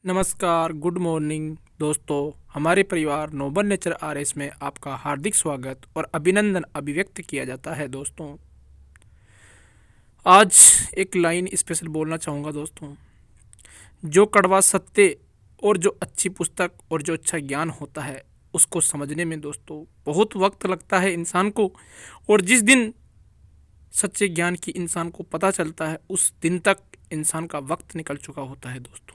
नमस्कार, good morning दोस्तों। हमारे परिवार नोबल नेचर आरएस में आपका हार्दिक स्वागत और अभिनंदन अभिव्यक्त किया जाता है। दोस्तों, आज एक लाइन स्पेशल बोलना चाहूँगा। दोस्तों, जो कड़वा सत्य और जो अच्छी पुस्तक और जो अच्छा ज्ञान होता है उसको समझने में दोस्तों बहुत वक्त लगता है इंसान को, और जिस दिन सच्चे ज्ञान की इंसान को पता चलता है उस दिन तक इंसान का वक्त निकल चुका होता है। दोस्तों,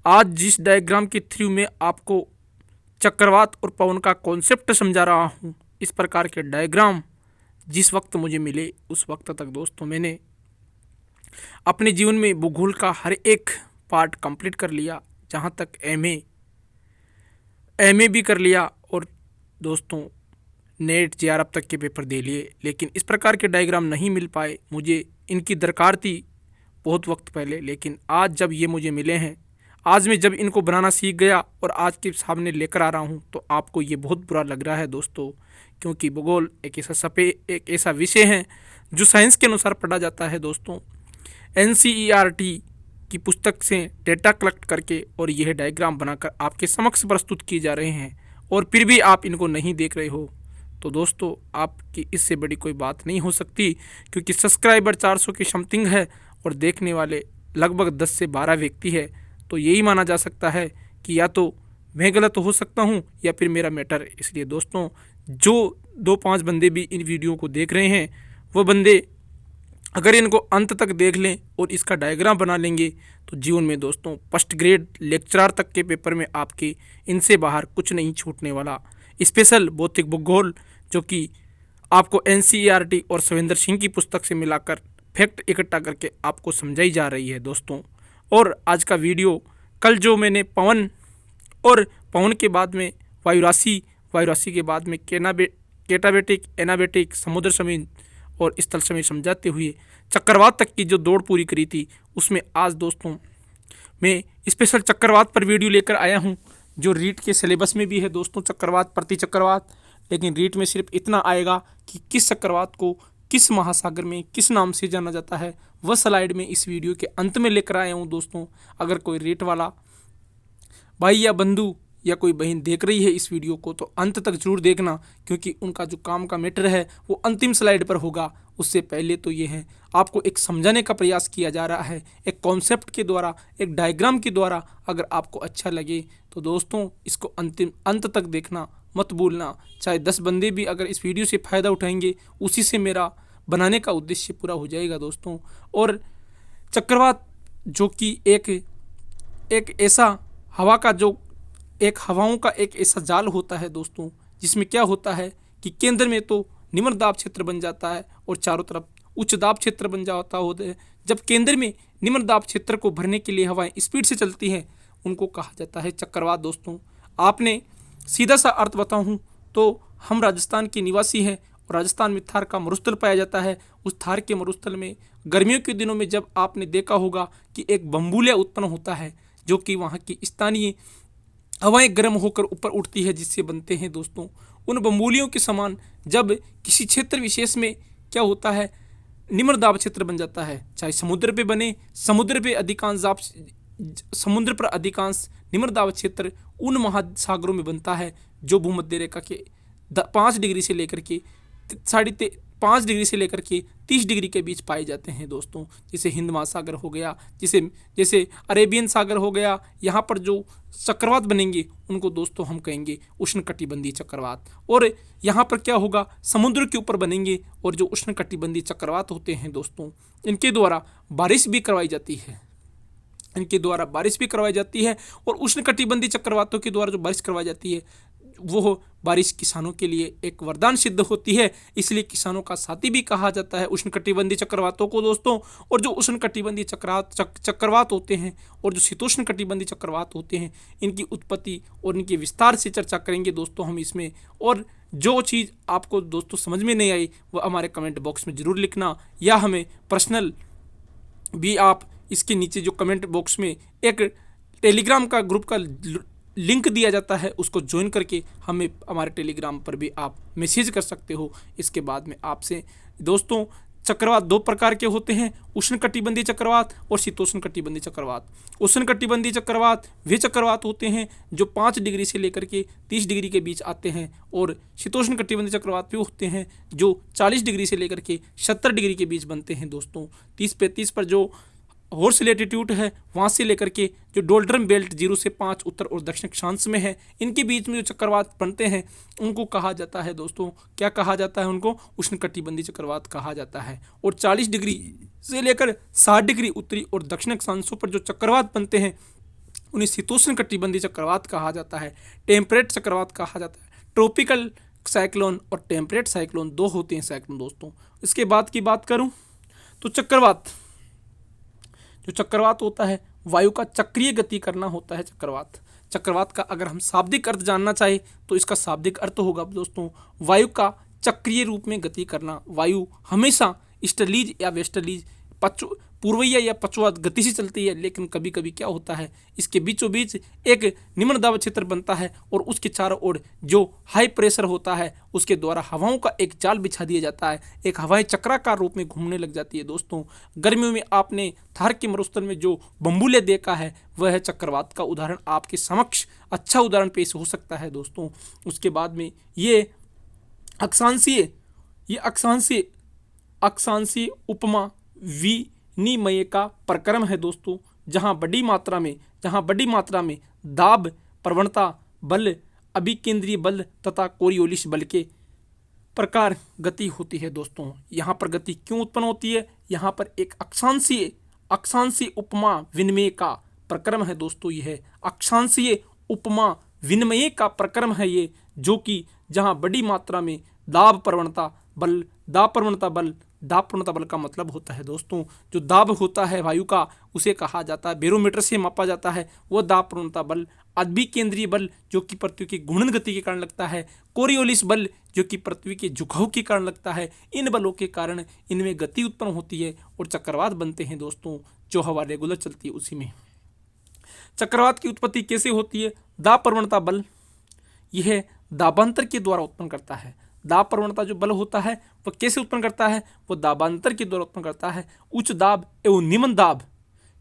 आज जिस डायग्राम के थ्रू में आपको चक्रवात और पवन का कॉन्सेप्ट समझा रहा हूँ, इस प्रकार के डायग्राम जिस वक्त मुझे मिले उस वक्त तक दोस्तों मैंने अपने जीवन में भूगोल का हर एक पार्ट कंप्लीट कर लिया, जहाँ तक एमए भी कर लिया और दोस्तों नेट जेआरएफ तक के पेपर दे लिए। लेकिन इस प्रकार के डायग्राम नहीं मिल पाए, मुझे इनकी दरकार थी बहुत वक्त पहले। लेकिन आज जब ये मुझे मिले हैं, आज मैं जब इनको बनाना सीख गया और आज के सामने लेकर आ रहा हूँ, तो आपको ये बहुत बुरा लग रहा है दोस्तों, क्योंकि भूगोल एक ऐसा विषय है जो साइंस के अनुसार पढ़ा जाता है। दोस्तों, एनसीईआरटी की पुस्तक से डेटा कलेक्ट करके और यह डायग्राम बनाकर आपके समक्ष प्रस्तुत किए जा रहे हैं, और फिर भी आप इनको नहीं देख रहे हो, तो दोस्तों आपकी इससे बड़ी कोई बात नहीं हो सकती, क्योंकि सब्सक्राइबर 400 की समथिंग है और देखने वाले लगभग 10 से 12 व्यक्ति है। तो यही माना जा सकता है कि या तो मैं गलत हो सकता हूँ या फिर मेरा मैटर। इसलिए दोस्तों, जो 2-5 बंदे भी इन वीडियो को देख रहे हैं, वो बंदे अगर इनको अंत तक देख लें और इसका डायग्राम बना लेंगे तो जीवन में दोस्तों फर्स्ट ग्रेड लेक्चरर तक के पेपर में आपके इनसे बाहर कुछ नहीं छूटने वाला। स्पेशल भौतिक भूगोल जो कि आपको एनसीईआरटी और सविंदर सिंह की पुस्तक से मिलाकर फैक्ट इकट्ठा करके आपको समझाई जा रही है। दोस्तों, और आज का वीडियो कल जो मैंने पवन और पवन के बाद में वायुराशि के बाद में कैटाबेटिक, एनाबेटिक, समुद्र समीन और स्थल समीन समझाते हुए चक्रवात तक की जो दौड़ पूरी करी थी, उसमें आज दोस्तों मैं स्पेशल चक्रवात पर वीडियो लेकर आया हूं, जो रीट के सिलेबस में भी है दोस्तों, चक्रवात प्रति चक्रवात। लेकिन रीट में सिर्फ इतना आएगा कि किस चक्रवात को किस महासागर में किस नाम से जाना जाता है, वह स्लाइड में इस वीडियो के अंत में लेकर आया हूँ। दोस्तों, अगर कोई रेट वाला भाई या बंधु या कोई बहन देख रही है इस वीडियो को, तो अंत तक जरूर देखना, क्योंकि उनका जो काम का मैटर है वो अंतिम स्लाइड पर होगा। उससे पहले तो ये है, आपको एक समझाने का प्रयास किया जा रहा है, एक कॉन्सेप्ट के द्वारा, एक डायग्राम के द्वारा। अगर आपको अच्छा लगे तो दोस्तों इसको अंत तक देखना मत भूलना। चाहे 10 बंदे भी अगर इस वीडियो से फ़ायदा उठाएंगे, उसी से मेरा बनाने का उद्देश्य पूरा हो जाएगा दोस्तों। और चक्रवात जो कि एक ऐसा हवाओं का एक ऐसा जाल होता है दोस्तों, जिसमें क्या होता है कि केंद्र में तो निम्न दाब क्षेत्र बन जाता है और चारों तरफ उच्च दाब क्षेत्र बन जाता होता है। जब केंद्र में निम्न दाब क्षेत्र को भरने के लिए हवाएं स्पीड से चलती हैं, उनको कहा जाता है चक्रवात। दोस्तों, आपने सीधा सा अर्थ बताऊं तो हम राजस्थान के निवासी हैं और राजस्थान में थार का मरुस्थल पाया जाता है। उस थार के मरुस्थल में गर्मियों के दिनों में जब आपने देखा होगा कि एक बम्बूलिया उत्पन्न होता है, जो कि वहाँ की स्थानीय हवाएं गर्म होकर ऊपर उठती है, जिससे बनते हैं दोस्तों उन बम्बूलियों के समान जब किसी क्षेत्र विशेष में क्या होता है, निम्न दाब क्षेत्र बन जाता है। चाहे समुद्र पे बने, समुद्र पर अधिकांश निम्न दाब क्षेत्र उन महासागरों में बनता है जो भूमध्य रेखा के 5 डिग्री से लेकर के 5.5 डिग्री से लेकर के 30 डिग्री के बीच पाए जाते हैं दोस्तों। जैसे हिंद महासागर हो गया, जैसे अरेबियन सागर हो गया। यहाँ पर जो चक्रवात बनेंगे उनको दोस्तों हम कहेंगे उष्णकटिबंधीय चक्रवात। और यहाँ पर क्या होगा, समुद्र के ऊपर बनेंगे, और जो उष्णकटिबंधीय चक्रवात होते हैं दोस्तों, इनके द्वारा बारिश भी करवाई जाती है। और उष्णकटिबंधीय चक्रवातों के द्वारा जो बारिश करवाई जाती है, वो बारिश किसानों के लिए एक वरदान सिद्ध होती है। इसलिए किसानों का साथी भी कहा जाता है उष्णकटिबंधीय चक्रवातों को दोस्तों। और जो उष्णकटिबंधीय चक्रवात होते हैं और जो शीतोष्ण कटिबंधीय चक्रवात होते हैं, इनकी उत्पत्ति और इनके विस्तार से चर्चा करेंगे दोस्तों हम इसमें। और जो चीज़ आपको दोस्तों समझ में नहीं आई, वह हमारे कमेंट बॉक्स में ज़रूर लिखना, या हमें पर्सनल भी आप इसके नीचे जो कमेंट बॉक्स में एक टेलीग्राम का ग्रुप का लिंक दिया जाता है, उसको ज्वाइन करके हमें हमारे टेलीग्राम पर भी आप मैसेज कर सकते हो। इसके बाद में आपसे दोस्तों चक्रवात दो प्रकार के होते हैं, उष्णकटिबंधीय चक्रवात और शीतोष्णकटिबंधीय चक्रवात। उष्णकटिबंधीय चक्रवात वे चक्रवात होते हैं जो 5 डिग्री से लेकर के 30 डिग्री के बीच आते हैं, और शीतोष्णकटिबंधीय चक्रवात वे होते हैं जो 40 डिग्री से लेकर के 70 डिग्री के बीच बनते हैं दोस्तों। 30-35 पर जो हॉर्स लैटिट्यूड है वहाँ से लेकर के जो डोल्ड्रम बेल्ट 0 से 5 उत्तर और दक्षिण अक्षांश में है, इनके बीच में जो चक्रवात बनते हैं उनको कहा जाता है दोस्तों, क्या कहा जाता है उनको? उष्णकटिबंधीय चक्रवात कहा जाता है। और 40 डिग्री से लेकर 60 डिग्री उत्तरी और दक्षिण अक्षांशों पर जो चक्रवात बनते हैं उन्हें शीतोष्णकटिबंधीय चक्रवात कहा जाता है, टेम्परेट चक्रवात कहा जाता है। ट्रॉपिकल साइक्लोन और टेम्परेट साइक्लोन दो होते हैं साइक्लोन दोस्तों। इसके बाद की बात करूँ तो चक्रवात, जो चक्रवात होता है वायु का चक्रीय गति करना होता है चक्रवात। चक्रवात का अगर हम शाब्दिक अर्थ जानना चाहें तो इसका शाब्दिक अर्थ होगा दोस्तों वायु का चक्रीय रूप में गति करना। वायु हमेशा ईस्टर्लीज या वेस्टर्लीज पूर्वीय या पछुआ गति से चलती है, लेकिन कभी कभी क्या होता है इसके बीचों बीच एक निम्न दाब क्षेत्र बनता है और उसके चारों ओर जो हाई प्रेशर होता है उसके द्वारा हवाओं का एक जाल बिछा दिया जाता है, एक हवाएं चक्राकार रूप में घूमने लग जाती है दोस्तों। गर्मियों में आपने थार के मरुस्थल में जो बम्बूले देखा है वह है चक्रवात का उदाहरण आपके समक्ष अच्छा उदाहरण पेश हो सकता है दोस्तों। उसके बाद में ये अक्षांशीय उपमा विनिमय का प्रक्रम है दोस्तों, जहां बड़ी मात्रा में दाब, प्रवणता बल, अभिकेंद्रीय बल तथा कोरियोलिस बल के प्रकार गति होती है दोस्तों। यहाँ पर गति क्यों उत्पन्न होती है? यहाँ पर एक अक्षांशीय उपमा विनिमय का प्रक्रम है दोस्तों। यह अक्षांशीय उपमा विनिमय का प्रक्रम है ये, जो कि जहाँ बड़ी मात्रा में दाब प्रवणता बल का मतलब होता है दोस्तों जो दाब होता है वायु का उसे कहा जाता है, बैरोमीटर से मापा जाता है वो दाब प्रवणता बल। अभिकेंद्रीय बल जो कि पृथ्वी की घूर्णन गति के कारण लगता है, कोरियोलिस बल जो कि पृथ्वी के झुकाव के कारण लगता है। इन बलों के कारण इनमें गति उत्पन्न होती है और चक्रवात बनते हैं दोस्तों, जो हवा रेगुलर चलती है उसी में। चक्रवात की उत्पत्ति कैसे होती है? दाब प्रवणता बल यह दाबांतर के द्वारा उत्पन्न करता है। दाब प्रवणता जो बल होता है वह कैसे उत्पन्न करता है? वो दाबांतर के द्वारा उत्पन्न करता है। उच्च दाब एवं निम्न दाब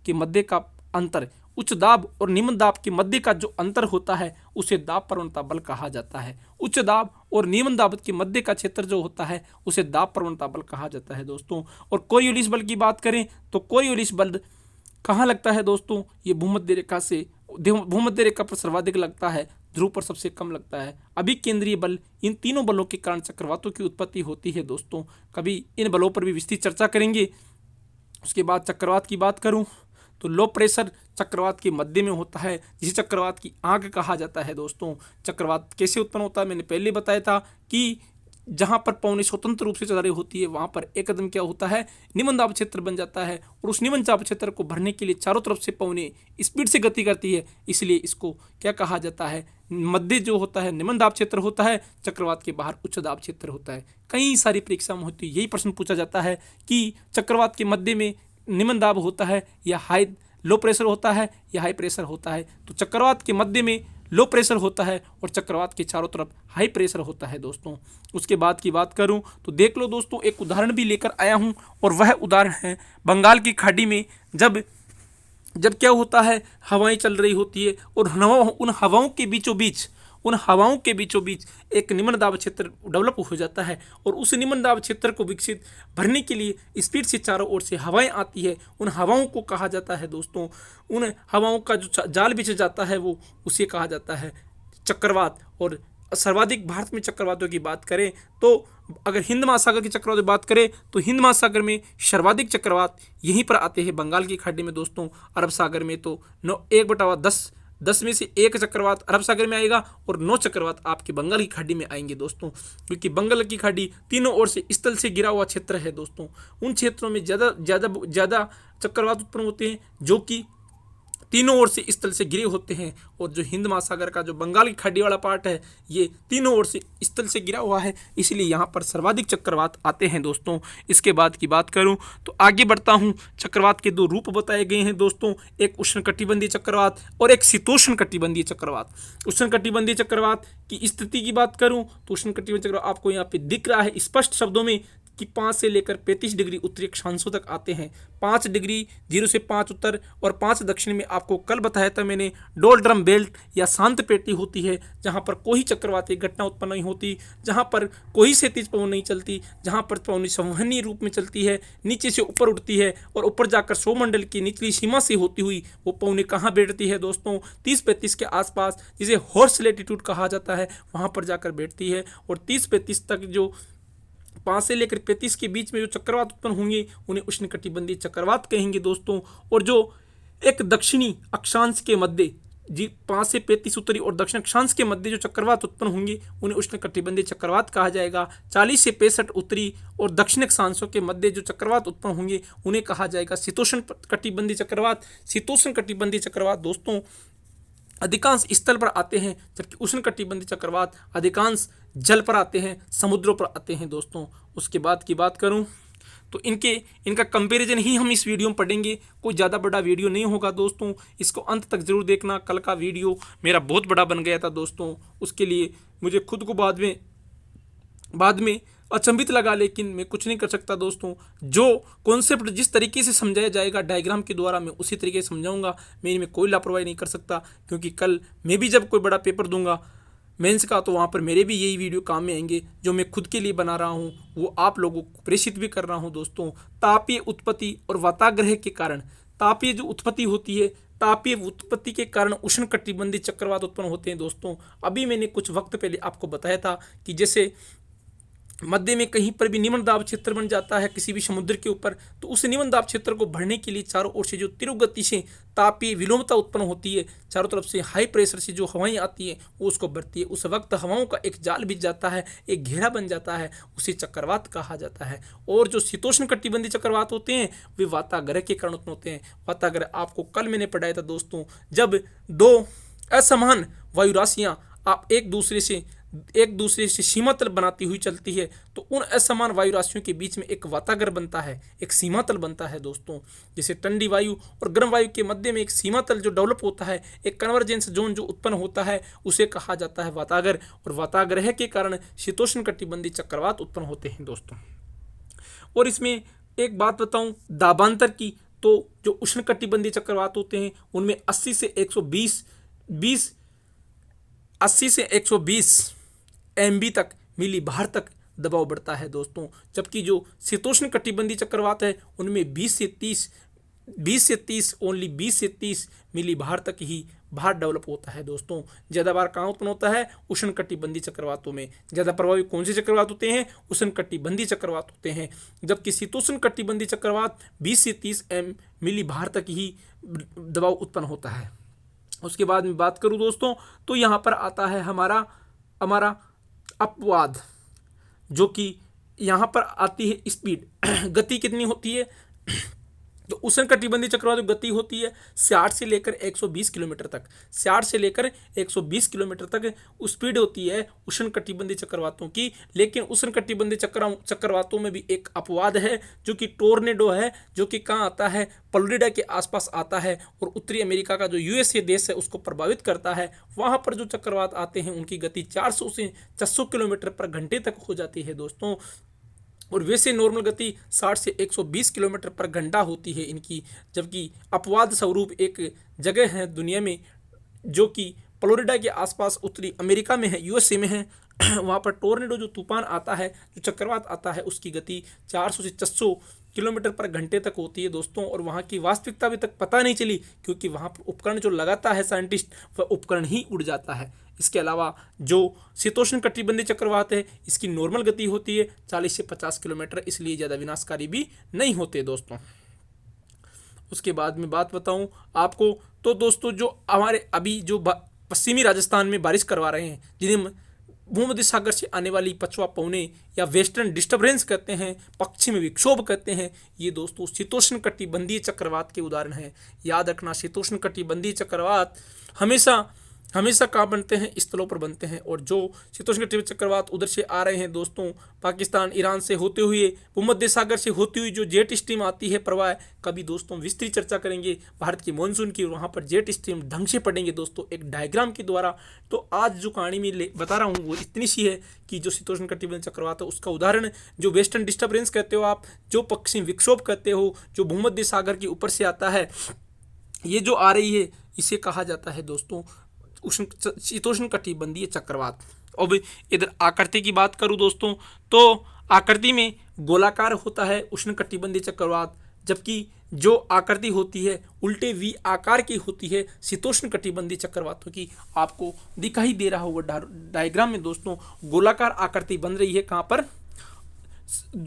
के मध्य का अंतर, उच्च दाब और निम्न दाब के मध्य का जो अंतर होता है उसे दाब प्रवणता बल कहा जाता है। उच्च दाब और निम्न दाब के मध्य का क्षेत्र जो होता है उसे दाब प्रवणता बल कहा जाता है दोस्तों। और कोरियोलिस बल की बात करें तो कोरियोलिस बल कहाँ लगता है दोस्तों? ये भूमध्य रेखा पर सर्वाधिक लगता है, ध्रुव पर सबसे कम लगता है। अभिकेंद्रीय बल, इन तीनों बलों के कारण चक्रवातों की उत्पत्ति होती है दोस्तों। कभी इन बलों पर भी विस्तृत चर्चा करेंगे। उसके बाद चक्रवात की बात करूं तो लो प्रेशर चक्रवात के मध्य में होता है, जिसे चक्रवात की आग कहा जाता है दोस्तों। चक्रवात कैसे उत्पन्न होता है? मैंने पहले बताया था कि जहाँ पर पवनें स्वतंत्र रूप से चल रही होती है वहाँ पर एकदम क्या होता है, निम्न दाब क्षेत्र बन जाता है, और उस निम्न दाब क्षेत्र को भरने के लिए चारों तरफ से पवनें स्पीड से गति करती है, इसलिए इसको क्या कहा जाता है? मध्य जो होता है निम्न दाब क्षेत्र होता है, चक्रवात के बाहर उच्च दाब क्षेत्र होता है। कई सारी परीक्षा में होती है यही प्रश्न पूछा जाता है कि चक्रवात के मध्य में निम्न दाब होता है या लो प्रेशर होता है या हाई प्रेशर होता है। तो चक्रवात के मध्य में लो प्रेशर होता है और चक्रवात के चारों तरफ हाई प्रेशर होता है दोस्तों। उसके बाद की बात करूं तो देख लो दोस्तों, एक उदाहरण भी लेकर आया हूं और वह उदाहरण है बंगाल की खाड़ी में जब क्या होता है, हवाएं चल रही होती है और उन हवाओं के बीचों बीच एक निम्न दाब क्षेत्र डेवलप हो जाता है, और उस निम्न दाब क्षेत्र को विकसित भरने के लिए स्पीड से चारों ओर से हवाएं आती है। उन हवाओं को कहा जाता है दोस्तों, उन हवाओं का जो जाल बिछ जाता है वो उसे कहा जाता है चक्रवात। और सर्वाधिक भारत में चक्रवातों की बात करें तो अगर हिंद महासागर की चक्रवात की बात करें तो हिंद महासागर में सर्वाधिक चक्रवात यहीं पर आते हैं बंगाल की खाड़ी में दोस्तों। अरब सागर में तो 1/10 में से 1 चक्रवात अरब सागर में आएगा और 9 चक्रवात आपके बंगाल की खाड़ी में आएंगे दोस्तों, क्योंकि बंगाल की खाड़ी तीनों ओर से स्थल से घिरा हुआ क्षेत्र है दोस्तों। उन क्षेत्रों में ज़्यादा चक्रवात उत्पन्न होते हैं जो कि तीनों ओर से स्थल से घिरे होते हैं, और जो हिंद महासागर का जो बंगाल की खाड़ी वाला पार्ट है ये तीनों ओर से स्थल से घिरा हुआ है, इसलिए यहाँ पर सर्वाधिक चक्रवात आते हैं दोस्तों। इसके बाद की बात करूँ तो आगे बढ़ता हूँ। चक्रवात के 2 रूप बताए गए हैं दोस्तों, एक उष्णकटिबंधीय चक्रवात और एक शीतोष्णकटिबंधीय चक्रवात। उष्णकटिबंधीय चक्रवात की स्थिति की बात करूँ तो उष्णकटिबंधीय चक्रवात आपको यहाँ पे दिख रहा है स्पष्ट शब्दों में, कि 5 से लेकर 35 डिग्री उत्तरी अक्षांशों तक आते हैं। 5 डिग्री 0 से 5 उत्तर और 5 दक्षिण में आपको कल बताया था मैंने डोल्ड्रम बेल्ट या शांत पेटी होती है, जहाँ पर कोई चक्रवाती घटना उत्पन्न नहीं होती, जहाँ पर कोई से तेज पवन नहीं चलती, जहाँ पर पवन संवहनीय रूप में चलती है, नीचे से ऊपर उठती है और ऊपर जाकर सौरमंडल की निचली सीमा से होती हुई वो पवनें कहाँ बैठती है दोस्तों, 30-35 के आसपास, जिसे हॉर्स लैटिट्यूड कहा जाता है, वहाँ पर जाकर बैठती है। और 30-35 तक जो 5 से लेकर 35 के बीच में जो चक्रवात उत्पन्न होंगे उन्हें उष्णकटिबंधीय चक्रवात कहेंगे दोस्तों। और जो एक दक्षिणी अक्षांश के मध्य जी 5 से 35 उत्तरी और दक्षिण अक्षांश के मध्य जो चक्रवात उत्पन्न होंगे उन्हें उष्णकटिबंधीय चक्रवात कहा जाएगा। 40 से 65 उत्तरी और दक्षिण अक्षांशों के मध्य जो चक्रवात उत्पन्न होंगे उन्हें कहा जाएगा शीतोष्ण कटिबंधीय चक्रवात। शीतोष्ण कटिबंधीय चक्रवात दोस्तों अधिकांश स्थल पर आते हैं, जबकि उष्णकटिबंधीय चक्रवात अधिकांश जल पर आते हैं, समुद्रों पर आते हैं दोस्तों। उसके बाद की बात करूं तो इनका कंपैरिजन ही हम इस वीडियो में पढ़ेंगे, कोई ज़्यादा बड़ा वीडियो नहीं होगा दोस्तों, इसको अंत तक जरूर देखना। कल का वीडियो मेरा बहुत बड़ा बन गया था दोस्तों, उसके लिए मुझे खुद को बाद में अचंभित लगा, लेकिन मैं कुछ नहीं कर सकता दोस्तों। जो कॉन्सेप्ट जिस तरीके से समझाया जाएगा डायग्राम के द्वारा मैं उसी तरीके से समझाऊंगा, मैं इनमें कोई लापरवाही नहीं कर सकता, क्योंकि कल मैं भी जब कोई बड़ा पेपर दूंगा मेंस का तो वहाँ पर मेरे भी यही वीडियो काम में आएंगे। जो मैं खुद के लिए बना रहा हूँ वो आप लोगों को प्रेषित भी कर रहा हूँ दोस्तों। तापीय उत्पत्ति और वाताग्रह के कारण तापीय जो उत्पत्ति होती है, तापीय उत्पत्ति के कारण उष्णकटिबंधीय चक्रवात उत्पन्न होते हैं दोस्तों। अभी मैंने कुछ वक्त पहले आपको बताया था कि जैसे मध्य में कहीं पर भी निम्न दाब क्षेत्र बन जाता है किसी भी समुद्र के ऊपर, तो उस निम्न दाब क्षेत्र को भरने के लिए चारों ओर से जो तीव्र गति से तापीय विलोमता उत्पन्न होती है, चारों तरफ से हाई प्रेशर से जो हवाएं आती हैं वो उसको भरती है। उस वक्त हवाओं का एक जाल बिछ जाता है, एक घेरा बन जाता है, उसे चक्रवात कहा जाता है। और जो शीतोष्ण कटिबंधीय चक्रवात होते हैं वे वाताग्रह के कारण उत्पन्न होते हैं। वाताग्रह आपको कल मैंने पढ़ाया था दोस्तों, जब दो असमान वायु राशियां आप एक दूसरे से सीमा तल बनाती हुई चलती है, तो उन असमान वायु राशियों के बीच में एक वाताग्रह बनता है, एक सीमा तल बनता है दोस्तों। जैसे ठंडी वायु और गर्म वायु के मध्य में एक सीमा तल जो डेवलप होता है, एक कन्वर्जेंस जोन जो उत्पन्न होता है, उसे कहा जाता है वाताग्रह। और वाताग्रह के कारण शीतोष्ण कटिबंधीय चक्रवात उत्पन्न होते हैं दोस्तों। और इसमें एक बात बताऊं दाबांतर की, तो जो उष्णकटिबंधीय चक्रवात होते हैं उनमें 80 से 120 MB तक मिली भार तक दबाव बढ़ता है दोस्तों, जबकि जो शीतोष्ण कटिबंधीय चक्रवात है उनमें 20 से 30 मिली भार तक ही भार डेवलप होता है दोस्तों। ज़्यादा भार कहाँ उत्पन्न होता है? उष्ण कटिबंधीय चक्रवातों में। ज़्यादा प्रभावी कौन से चक्रवात होते हैं? उष्ण कटिबंधीय चक्रवात होते हैं, जबकि शीतोष्ण कटिबंधीय चक्रवात 20 से 30 मिली भार तक ही दबाव उत्पन्न होता है। उसके बाद में बात करूं दोस्तों तो यहाँ पर आता है हमारा अपवाद, जो कि यहाँ पर आती है स्पीड। गति कितनी होती है? तो उष्णकटिबंधीय चक्रवात गति होती है 60 से लेकर 120 किलोमीटर तक। 60 से लेकर 120 किलोमीटर तक स्पीड होती है उष्णकटिबंधीय चक्रवातों की। लेकिन उष्णकटिबंधीय चक्रवातों में भी एक अपवाद है, जो कि टोर्नेडो है, जो कि कहाँ आता है? फ्लोरिडा के आसपास आता है और उत्तरी अमेरिका का जो यूएसए देश है उसको प्रभावित करता है। वहाँ पर जो चक्रवात आते हैं उनकी गति 400 से 600 किलोमीटर पर घंटे तक हो जाती है दोस्तों। और वैसे नॉर्मल गति 60 से 120 किलोमीटर पर घंटा होती है इनकी। जबकि अपवाद स्वरूप एक जगह है दुनिया में जो कि फ्लोरिडा के आसपास उत्तरी अमेरिका में है, यूएसए में है। वहाँ पर टोर्नेडो जो तूफान आता है, जो चक्रवात आता है, उसकी गति 400 से 600 किलोमीटर पर घंटे तक होती है दोस्तों। और वहाँ की वास्तविकता अभी तक पता नहीं चली, क्योंकि वहाँ पर उपकरण जो लगाता है साइंटिस्ट, वह उपकरण ही उड़ जाता है। इसके अलावा जो शीतोष्ण कटिबंधीय चक्रवात है इसकी नॉर्मल गति होती है 40 से 50 किलोमीटर, इसलिए ज़्यादा विनाशकारी भी नहीं होते दोस्तों। उसके बाद में बात बताऊं आपको तो दोस्तों, जो हमारे अभी जो पश्चिमी राजस्थान में बारिश करवा रहे हैं, जिन्हें भूमध्य सागर से आने वाली पछुआ पवनें या वेस्टर्न डिस्टर्बेंस कहते हैं, पश्चिमी विक्षोभ कहते हैं, ये दोस्तों शीतोष्ण कटिबंधीय चक्रवात के उदाहरण हैं। याद रखना, शीतोष्ण कटिबंधीय चक्रवात हमेशा हमेशा कहाँ बनते हैं, स्थलों पर बनते हैं। और जो शीतोष्णकटिबंधीय चक्रवात उधर से आ रहे हैं दोस्तों, पाकिस्तान ईरान से होते हुए, भूमध्य सागर से होती हुई जो जेट स्ट्रीम आती है प्रवाह, कभी दोस्तों विस्तृत चर्चा करेंगे भारत की मानसून की, वहाँ पर जेट स्ट्रीम ढंग से पढ़ेंगे दोस्तों एक डायग्राम के द्वारा। तो आज जो कहानी में बता रहा हूँ वो इतनी सी है कि जो शीतोष्णकटिबंधीय चक्रवात है उसका उदाहरण जो वेस्टर्न डिस्टर्बेंस कहते हो आप, जो पश्चिम विक्षोभ कहते हो, जो भूमध्य सागर के ऊपर से आता है, ये जो आ रही है इसे कहा जाता है दोस्तों उष्ण शीतोष्ण कटिबंधीय चक्रवात। अब इधर आकृति की बात करूं दोस्तों, तो आकृति में गोलाकार होता है उष्ण कटिबंधीय चक्रवात, जबकि जो आकृति होती है उल्टे वी आकार की होती है शीतोष्ण कटिबंधीय चक्रवातों की। आपको दिखाई दे रहा होगा डायग्राम में दोस्तों, गोलाकार आकृति बन रही है, कहाँ पर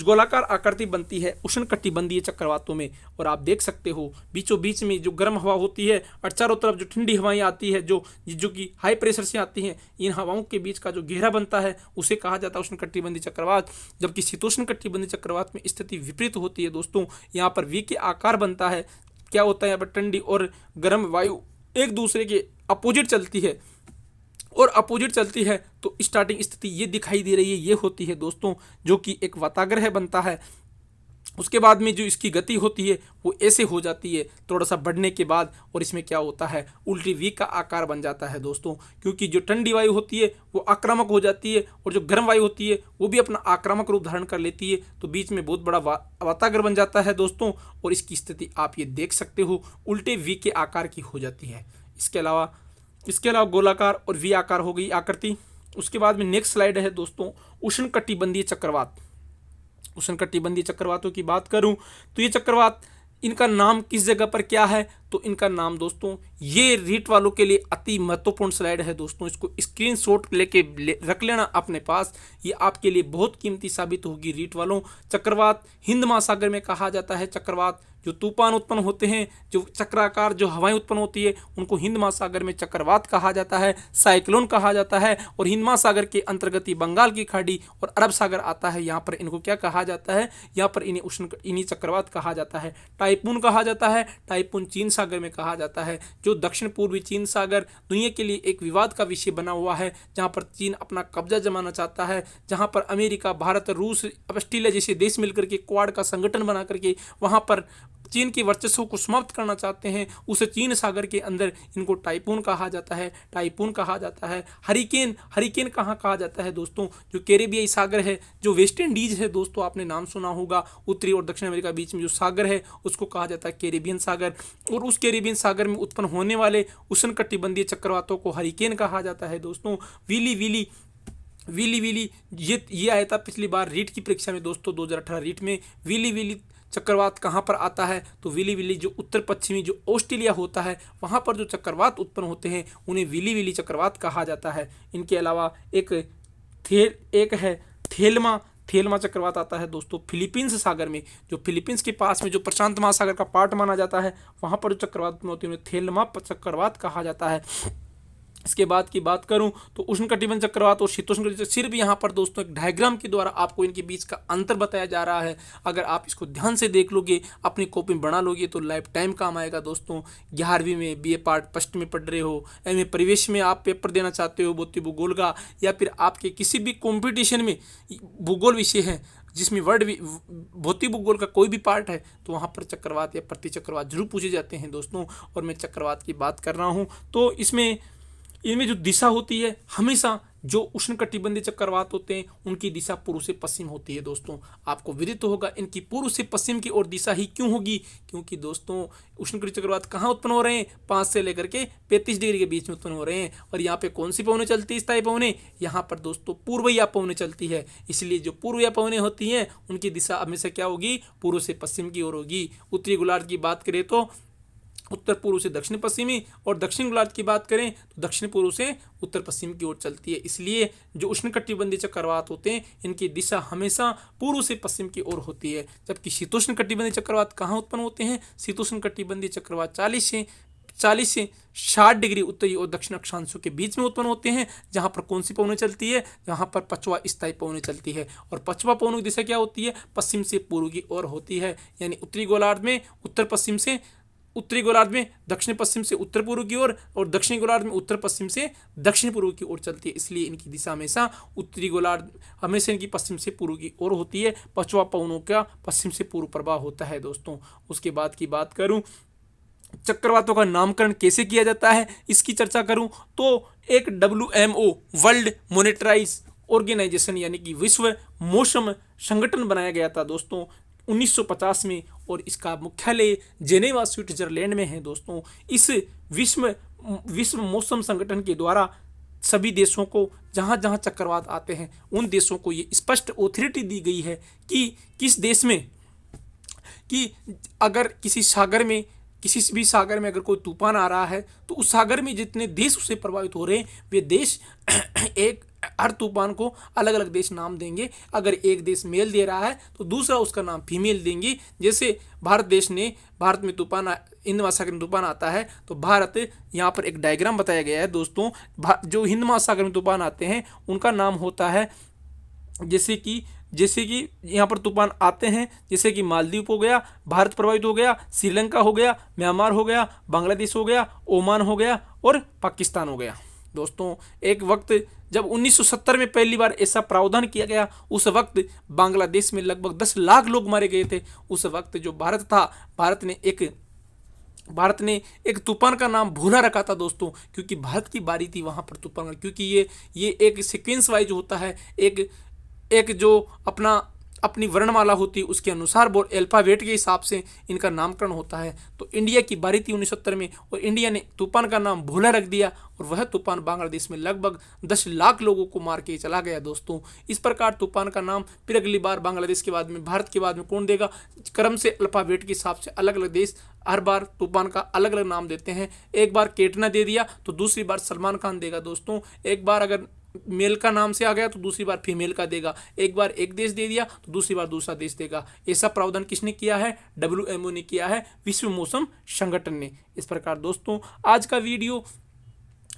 गोलाकार आकृति बनती है उष्णकटिबंधीय चक्रवातों में। और आप देख सकते हो बीचों बीच में जो गर्म हवा होती है और चारों तरफ जो ठंडी हवाएं आती है जो जो कि हाई प्रेशर से आती हैं, इन हवाओं के बीच का जो घेरा बनता है उसे कहा जाता है उष्णकटिबंधीय चक्रवात। जबकि शीतोष्णकटिबंधीय चक्रवात में स्थिति विपरीत होती है दोस्तों, यहाँ पर वी के आकार बनता है। क्या होता है यहाँ पर ठंडी और गर्म वायु एक दूसरे के अपोजिट चलती है, और अपोजिट चलती है तो स्टार्टिंग स्थिति ये दिखाई दे रही है, ये होती है दोस्तों जो कि एक वाताग्रह बनता है। उसके बाद में जो इसकी गति होती है वो ऐसे हो जाती है थोड़ा सा बढ़ने के बाद, और इसमें क्या होता है उल्टी वी का आकार बन जाता है दोस्तों, क्योंकि जो ठंडी वायु होती है वो आक्रामक हो जाती है और जो गर्म वायु होती है वो भी अपना आक्रामक रूप धारण कर लेती है, तो बीच में बहुत बड़ा वाताग्रह बन जाता है दोस्तों। और इसकी स्थिति आप ये देख सकते हो उल्टे वी के आकार की हो जाती है। इसके अलावा गोलाकार और वी आकार हो गई आकृति। उसके बाद में नेक्स्ट स्लाइड है दोस्तों उष्णकटिबंधीय चक्रवात। उष्णकटिबंधीय चक्रवातों की बात करूं तो ये चक्रवात, इनका नाम किस जगह पर क्या है, तो इनका नाम दोस्तों ये रीट वालों के लिए अति महत्वपूर्ण स्लाइड है दोस्तों, इसको स्क्रीनशॉट रख लेना अपने पास, ये आपके लिए बहुत कीमती साबित होगी रीट वालों। चक्रवात हिंद महासागर में कहा जाता है चक्रवात, जो तूफान उत्पन्न होते हैं, जो चक्राकार जो हवाएं उत्पन्न होती है उनको हिंद महासागर में चक्रवात कहा जाता है, साइक्लोन कहा जाता है। और हिंद महासागर के अंतर्गत ही बंगाल की खाड़ी और अरब सागर आता है, यहाँ पर इनको क्या कहा जाता है, यहाँ पर इन्हीं चक्रवात कहा जाता है। टाइपून कहा जाता है, टाइपून चीन सागर में कहा जाता है, जो दक्षिण पूर्वी चीन सागर दुनिया के लिए एक विवाद का विषय बना हुआ है, जहाँ पर चीन अपना कब्जा जमाना चाहता है, जहाँ पर अमेरिका, भारत, रूस, ऑस्ट्रेलिया जैसे देश मिलकर के क्वाड का संगठन बना करके वहाँ पर चीन के वर्चस्व को समाप्त करना चाहते हैं। उस चीन सागर के अंदर इनको टाइपून कहा जाता है, टाइपून कहा जाता है। हरिकेन कहाँ कहा जाता है दोस्तों, जो कैरेबियाई सागर है, जो वेस्ट इंडीज है दोस्तों, आपने नाम सुना होगा, उत्तरी और दक्षिण अमेरिका बीच में जो सागर है उसको कहा जाता है कैरेबियन सागर। और उस कैरेबियन सागर में उत्पन्न होने वाले उष्णकटिबंधीय चक्रवातों को हरिकेन कहा जाता है दोस्तों। विली विली ये आया था पिछली बार रीट की परीक्षा में दोस्तों, 2018 रीट में। विली चक्रवात कहाँ पर आता है, तो विली जो उत्तर पश्चिमी जो ऑस्ट्रेलिया होता है वहाँ पर जो चक्रवात उत्पन्न होते हैं उन्हें विली चक्रवात कहा जाता है। इनके अलावा एक है थेलमा चक्रवात आता है दोस्तों फिलीपींस सागर में, जो फिलीपींस के पास में जो प्रशांत महासागर का पार्ट माना जाता है वहाँ पर जो चक्रवात उत्पन्न होते हैं उन्हें थेलमा चक्रवात कहा जाता है। इसके बाद की बात करूं तो उष्णकटिबंधीय चक्रवात और शीतोष्ण सिर्फ यहाँ पर दोस्तों एक डायग्राम के द्वारा आपको इनके बीच का अंतर बताया जा रहा है। अगर आप इसको ध्यान से देख लोगे, अपनी कॉपी में बना लोगे तो लाइफ टाइम काम आएगा दोस्तों। 11वीं में BA पार्ट फर्स्ट में पढ़ रहे हो, MA परिवेश में आप पेपर देना चाहते हो भौतिक भूगोल का, या फिर आपके किसी भी कॉम्पिटिशन में भूगोल विषय है जिसमें भौतिक भूगोल का कोई भी पार्ट है तो वहाँ पर चक्रवात या प्रति चक्रवात जरूर पूछे जाते हैं दोस्तों। और मैं चक्रवात की बात कर रहा हूँ तो इनमें जो दिशा होती है, हमेशा जो उष्णकटिबंधीय चक्रवात होते हैं उनकी दिशा पूर्व से पश्चिम होती है दोस्तों। आपको विदित होगा इनकी पूर्व से पश्चिम की ओर दिशा ही क्यों होगी, क्योंकि दोस्तों उष्णकटिबंधीय चक्रवात कहाँ उत्पन्न हो रहे हैं, 5 से लेकर के 35 डिग्री के बीच में उत्पन्न हो रहे हैं। और यहाँ पे कौन सी पवनें चलती है, स्थायी पवनें, यहाँ पर दोस्तों पूर्वया पवनें चलती है। इसलिए जो पूर्वया पवनें होती हैं उनकी दिशा हमेशा क्या होगी, पूर्व से पश्चिम की ओर होगी। उत्तरी गोलार्ध की बात करें तो उत्तर पूर्व से दक्षिण पश्चिमी, और दक्षिण गोलार्ध की बात करें तो दक्षिण पूर्व से उत्तर पश्चिम की ओर चलती है। इसलिए जो उष्णकटिबंधीय चक्रवात होते हैं इनकी दिशा हमेशा पूर्व से पश्चिम की ओर होती है। जबकि शीतोष्णकटिबंधीय चक्रवात कहाँ उत्पन्न होते हैं, शीतोष्णकटिबंधीय चक्रवात 40 से 60 डिग्री उत्तरी और दक्षिण अक्षांशों के बीच में उत्पन्न होते हैं, जहां पर कौन सी पवनें चलती है, जहां पर पछवा स्थायी पवनें चलती है। और पछवा पवनों की दिशा क्या होती है, पश्चिम से पूर्व की ओर होती है। यानी उत्तरी गोलार्ध में उत्तर पश्चिम से उत्तरी गोलार्ध में दक्षिण पश्चिम से उत्तर पूर्व की ओर और दक्षिणी गोलार्ध में उत्तर पश्चिम से दक्षिण पूर्व की ओर चलती है, इसलिए इनकी दिशा हमेशा उत्तरी गोलार्ध हमेशा इनकी पश्चिम से पूर्व की ओर होती है। पछुआ पवनों का पश्चिम से पूर्व प्रवाह होता है दोस्तों। उसके बाद की बात करूं, चक्रवातों का नामकरण कैसे किया जाता है इसकी चर्चा करूं तो एक WMO वर्ल्ड मॉनेटराइज ऑर्गेनाइजेशन यानी कि विश्व मौसम संगठन बनाया गया था दोस्तों 1950 में, और इसका मुख्यालय जेनेवा स्विट्जरलैंड में है दोस्तों। इस विश्व मौसम संगठन के द्वारा सभी देशों को जहां जहां चक्रवात आते हैं उन देशों को ये स्पष्ट ऑथोरिटी दी गई है कि किस देश में, कि अगर किसी भी सागर में अगर कोई तूफान आ रहा है तो उस सागर में जितने देश उससे प्रभावित हो रहे हैं वे देश एक हर तूफान को अलग अलग देश नाम देंगे। अगर एक देश मेल दे रहा है तो दूसरा उसका नाम फीमेल देंगे। जैसे भारत में तूफान हिंद महासागर में तूफान आता है तो भारत, यहाँ पर एक डायग्राम बताया गया है दोस्तों, जो हिंद महासागर में तूफान आते हैं उनका नाम होता है, जैसे कि यहाँ पर तूफान आते हैं, जैसे कि मालदीव हो गया, भारत प्रभावित हो गया, श्रीलंका हो गया, म्यांमार हो गया, बांग्लादेश हो गया, ओमान हो गया और पाकिस्तान हो गया। दोस्तों एक वक्त जब 1970 में पहली बार ऐसा प्रावधान किया गया, उस वक्त बांग्लादेश में लगभग 10 लाख लोग मारे गए थे। उस वक्त जो भारत था, भारत ने एक तूफान का नाम भूला रखा था दोस्तों, क्योंकि भारत की बारी थी वहां पर तूफान, क्योंकि ये एक सीक्वेंस वाइज होता है, एक जो अपनी वर्णमाला होती है उसके अनुसार अल्फाबेट के हिसाब से इनका नामकरण होता है। तो इंडिया की बारी थी 1970 में और इंडिया ने तूफान का नाम भूला रख दिया और वह तूफान बांग्लादेश में लगभग 10 लाख लोगों को मार के चला गया दोस्तों। इस प्रकार तूफान का नाम फिर अगली बार बांग्लादेश के बाद में, भारत के बाद में कौन देगा? क्रम से अल्फाबेट के हिसाब से अलग अलग देश हर बार तूफान का अलग अलग नाम देते हैं। एक बार केटना दे दिया तो दूसरी बार सलमान खान देगा दोस्तों। एक बार अगर मेल का नाम से आ गया तो दूसरी बार फीमेल का देगा। एक बार एक देश दे दिया तो दूसरी बार दूसरा देश देगा। ऐसा प्रावधान किसने किया है? WMO ने किया है, विश्व मौसम संगठन ने। इस प्रकार दोस्तों आज का वीडियो,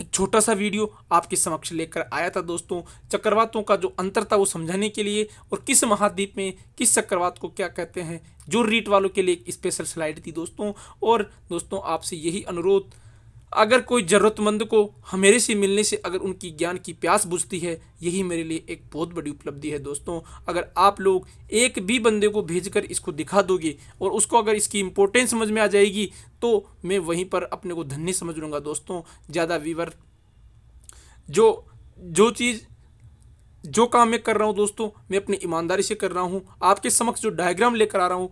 एक छोटा सा वीडियो आपके समक्ष लेकर आया था दोस्तों, चक्रवातों का जो अंतर था वो समझाने के लिए, और किस महाद्वीप में किस चक्रवात को क्या कहते हैं, जो रीट वालों के लिए एक स्पेशल स्लाइड थी दोस्तों। और दोस्तों आपसे यही अनुरोध, अगर कोई ज़रूरतमंद को मेरे से मिलने से अगर उनकी ज्ञान की प्यास बुझती है, यही मेरे लिए एक बहुत बड़ी उपलब्धि है दोस्तों। अगर आप लोग एक भी बंदे को भेजकर इसको दिखा दोगे और उसको अगर इसकी इम्पोर्टेंस समझ में आ जाएगी तो मैं वहीं पर अपने को धन्य समझ लूँगा दोस्तों। ज़्यादा व्यूअर जो काम मैं कर रहा हूँ दोस्तों, मैं अपनी ईमानदारी से कर रहा हूँ। आपके समक्ष जो डायग्राम लेकर आ रहा हूँ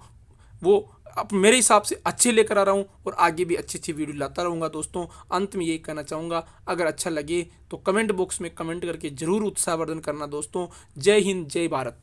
वो अब मेरे हिसाब से अच्छे लेकर आ रहा हूँ और आगे भी अच्छी अच्छी वीडियो लाता रहूँगा दोस्तों। अंत में यही कहना चाहूँगा, अगर अच्छा लगे तो कमेंट बॉक्स में कमेंट करके ज़रूर उत्साहवर्धन करना दोस्तों। जय हिंद, जय भारत।